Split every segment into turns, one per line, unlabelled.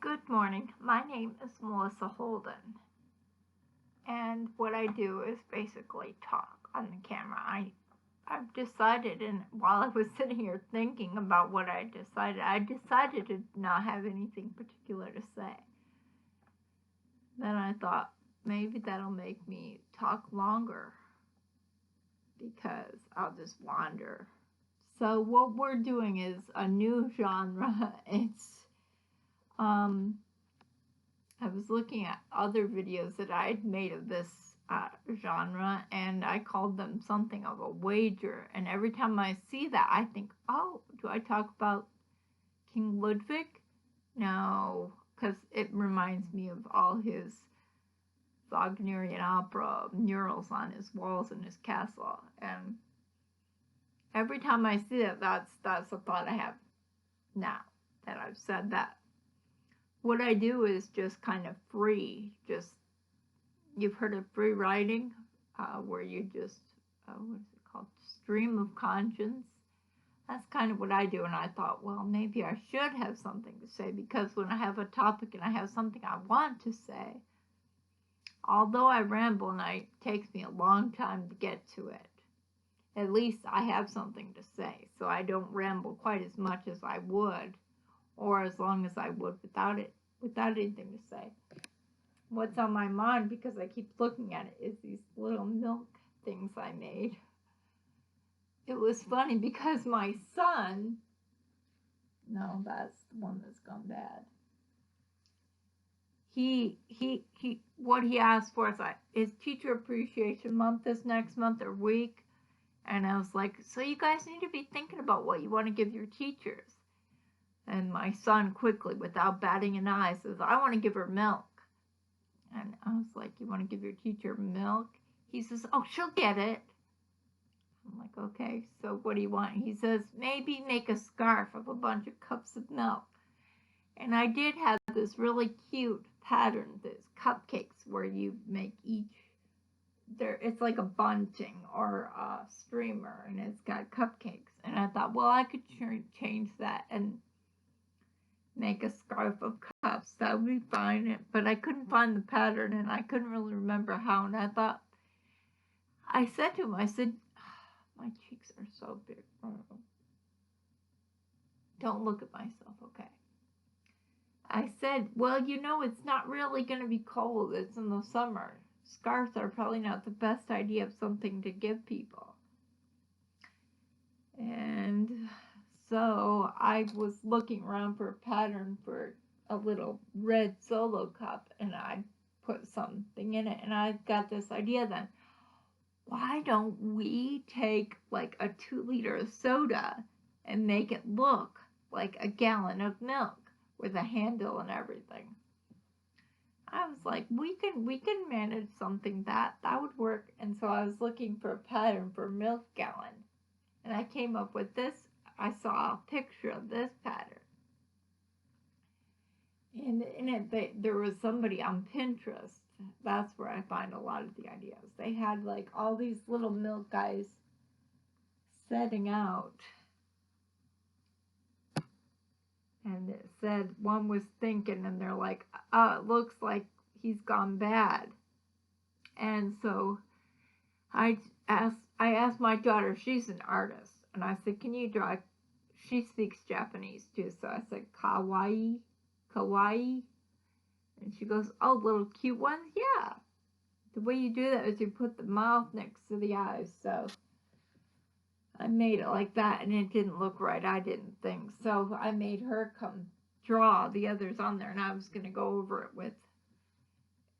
Good morning. My name is Melissa Holden, and what I do is basically talk on the camera. I've decided, and while I was sitting here thinking about what I decided to not have anything particular to say. Then I thought maybe that'll make me talk longer because I'll just wander. So what we're doing is a new genre. I was looking at other videos that I had made of this genre, and I called them something of a wager. And every time I see that, I think, oh, do I talk about King Ludwig? No, because it reminds me of all his Wagnerian opera murals on his walls in his castle. And every time I see it, that's the thought I have now that I've said that. What I do is just kind of free. You've heard of free writing, where you just, what is it called? Stream of conscience. That's kind of what I do. And I thought, well, maybe I should have something to say, because when I have a topic and I have something I want to say, although I ramble and it takes me a long time to get to it, at least I have something to say. So I don't ramble quite as much as I would, or as long as I would without anything to say. What's on my mind, because I keep looking at it, is these little milk things I made. It was funny because my son, no, that's the one that's gone bad. What he asked for is Teacher Appreciation Month this next month or week. And I was like, so you guys need to be thinking about what you want to give your teachers. And my son quickly, without batting an eye, says, I want to give her milk. And I was like, you want to give your teacher milk? He says, oh, she'll get it. I'm like, okay, so what do you want? He says, maybe make a scarf of a bunch of cups of milk. And I did have this really cute pattern, this cupcakes, where you make each, it's like a bunting or a streamer, and it's got cupcakes. And I thought, well, I could change that and make a scarf of cups. That would be fine. But I couldn't find the pattern, and I couldn't really remember how. And I said to him, I said, my cheeks are so big. Don't look at myself, okay? I said, well, it's not really going to be cold. It's in the summer. Scarves are probably not the best idea of something to give people. And so I was looking around for a pattern for a little red solo cup, and I put something in it, and I got this idea then. Why don't we take like a 2-liter of soda and make it look like a gallon of milk with a handle and everything? I was like, we can manage something that would work. And so I was looking for a pattern for a milk gallon, and I came up with this. I saw a picture of this pattern, and in it there was somebody on Pinterest. That's where I find a lot of the ideas. They had like all these little milk guys setting out, and it said one was thinking, and they're like, it looks like he's gone bad. And so I asked my daughter, she's an artist, and I said, can you draw? She speaks Japanese too, so I said, kawaii. And she goes, oh, little cute ones? Yeah. The way you do that is you put the mouth next to the eyes. So I made it like that, and it didn't look right, I didn't think. So I made her come draw the others on there, and I was going to go over it with,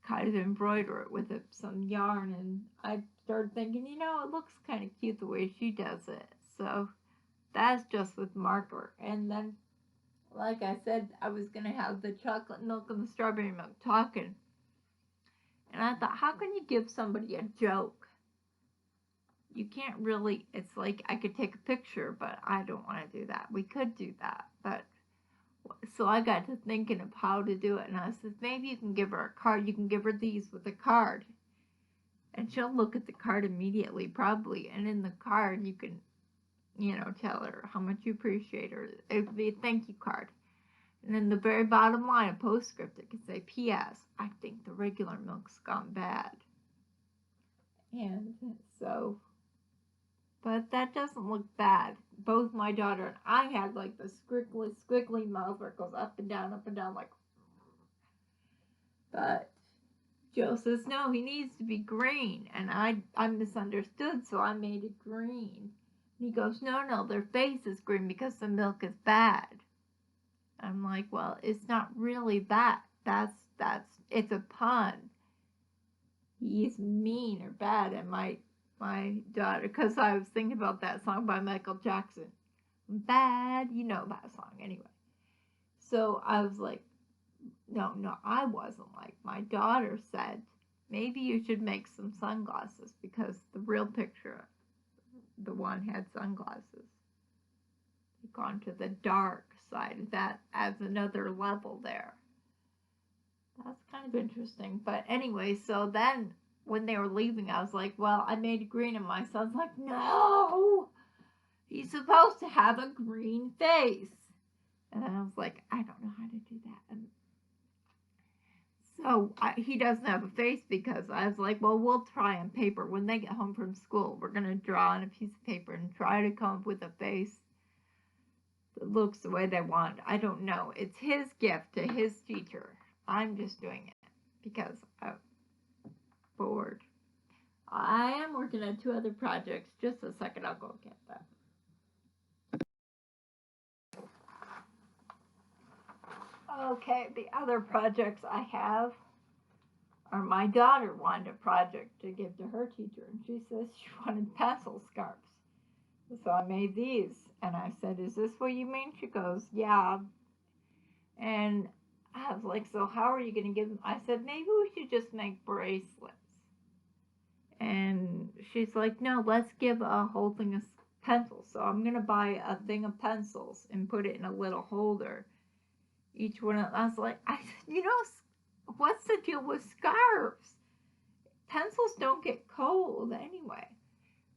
kind of embroider it with some yarn. And I started thinking, it looks kind of cute the way she does it. So that's just with marker. And then, like I said, I was going to have the chocolate milk and the strawberry milk talking. And I thought, how can you give somebody a joke? You can't really, it's like I could take a picture, but I don't want to do that. We could do that, but so I got to thinking of how to do it. And I said, maybe you can give her a card. You can give her these with a card. And she'll look at the card immediately, probably. And in the card, you can, tell her how much you appreciate her. It would be a thank you card. And And in the very bottom line, a postscript, it can say, P.S. I think the regular milk's gone bad. And so, but that doesn't look bad. Both my daughter and I had like the squiggly mouth where it goes up and down, like. But Joe says, no, he needs to be green. And I misunderstood, so I made it green. And he goes, no, their face is green because the milk is bad. I'm like, well, it's not really that. It's a pun. He's mean or bad. And my daughter, because I was thinking about that song by Michael Jackson. Bad, you know that song anyway. So I was like, no, I wasn't. Like, my daughter said, maybe you should make some sunglasses, because the real picture, the one had sunglasses. They've gone to the dark side. That adds another level there. That's kind of interesting. But anyway, so then when they were leaving, I was like, well, I made it green, and my son's like, no, he's supposed to have a green face. And I was like, I don't know how to do that. And so he doesn't have a face, because I was like, well, we'll try on paper. When they get home from school, we're going to draw on a piece of paper and try to come up with a face that looks the way they want. I don't know. It's his gift to his teacher. I'm just doing it because I'm bored. I am working on 2 other projects. Just a second, I'll go get them. Okay, the other projects I have are, my daughter wanted a project to give to her teacher, and she says she wanted pencil scarves. So I made these, and I said, is this what you mean? She goes, yeah. And I was like, so how are you going to give them? I said, maybe we should just make bracelets. And she's like, no, let's give a whole thing of pencils. So I'm going to buy a thing of pencils and put it in a little holder. Each one, I was like, you know, what's the deal with scarves? Pencils don't get cold anyway.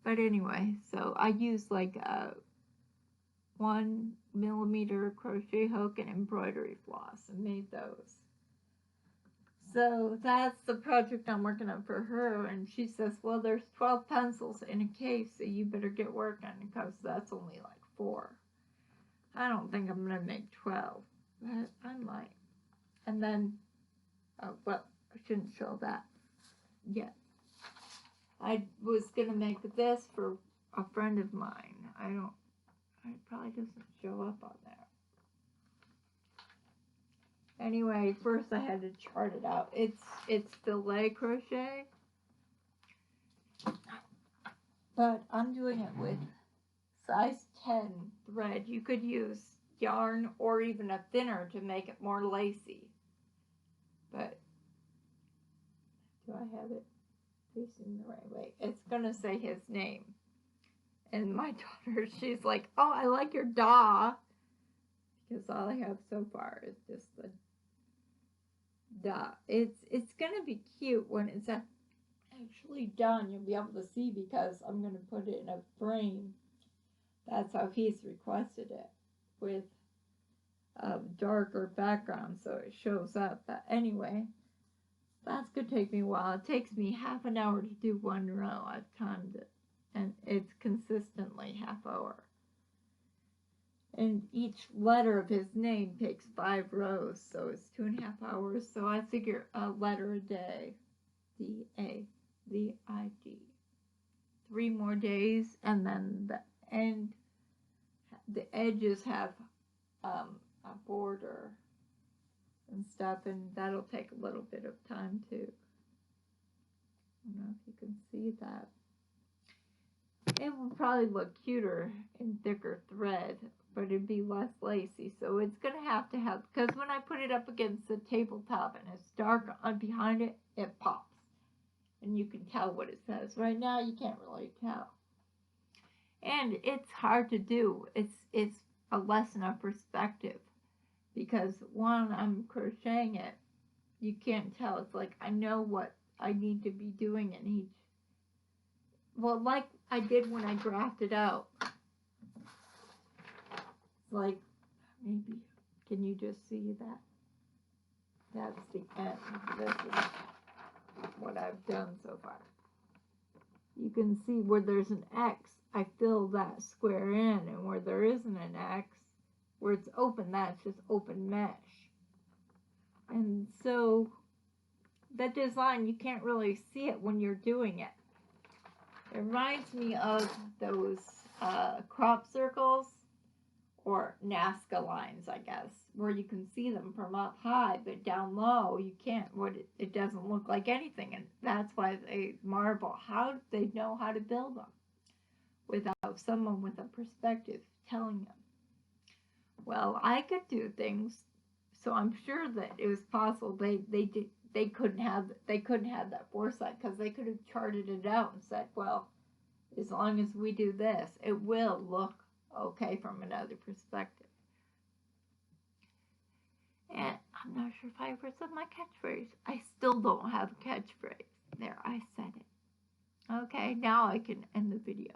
But anyway, so I used like a 1mm crochet hook and embroidery floss and made those. So that's the project I'm working on for her. And she says, well, there's 12 pencils in a case, so you better get working, because that's only like 4. I don't think I'm going to make 12, but I might. And then, well, I shouldn't show that yet. I was going to make this for a friend of mine. It probably doesn't show up on there. Anyway, first I had to chart it out. It's filet crochet, but I'm doing it with size 10 thread. You could use yarn or even a thinner to make it more lacy. But do I have it facing the right way? It's gonna say his name. And my daughter, she's like, oh, I like your da, because all I have so far is just the da. It's gonna be cute when it's actually done. You'll be able to see, because I'm gonna put it in a frame. That's how he's requested it, with a darker background so it shows up. But anyway, that's gonna take me a while. It takes me half an hour to do 1 row. I've timed it, and it's consistently half hour. And each letter of his name takes 5 rows, so it's 2.5 hours. So I figure a letter a day. D-A, V-I-D. 3 more days, and then the edges have a border and stuff, and that'll take a little bit of time too. I don't know if you can see that. It will probably look cuter in thicker thread, but it'd be less lacy. So it's going to have, because when I put it up against the tabletop and it's dark on behind it, it pops. And you can tell what it says. Right now, you can't really tell. And it's hard to do. It's a lesson of perspective. Because one, I'm crocheting it. You can't tell. It's like, I know what I need to be doing in each. Well, like I did when I grafted out. Like, maybe Can you just see that? That's the end. This is what I've done so far. You can see where there's an X, I fill that square in, and where there isn't an X, where it's open, that's just open mesh. And so that design, you can't really see it when you're doing it. It reminds me of those crop circles or Nazca lines, I guess, where you can see them from up high, but down low you can't. It doesn't look like anything, and that's why they marvel. How do they know how to build them without someone with a perspective telling them? Well, I could do things, so I'm sure that it was possible. They couldn't have that foresight, because they could have charted it out and said, well, as long as we do this, it will look okay from another perspective. And I'm not sure if I ever said my catchphrase. I still don't have a catchphrase. There, I said it. Okay, now I can end the video.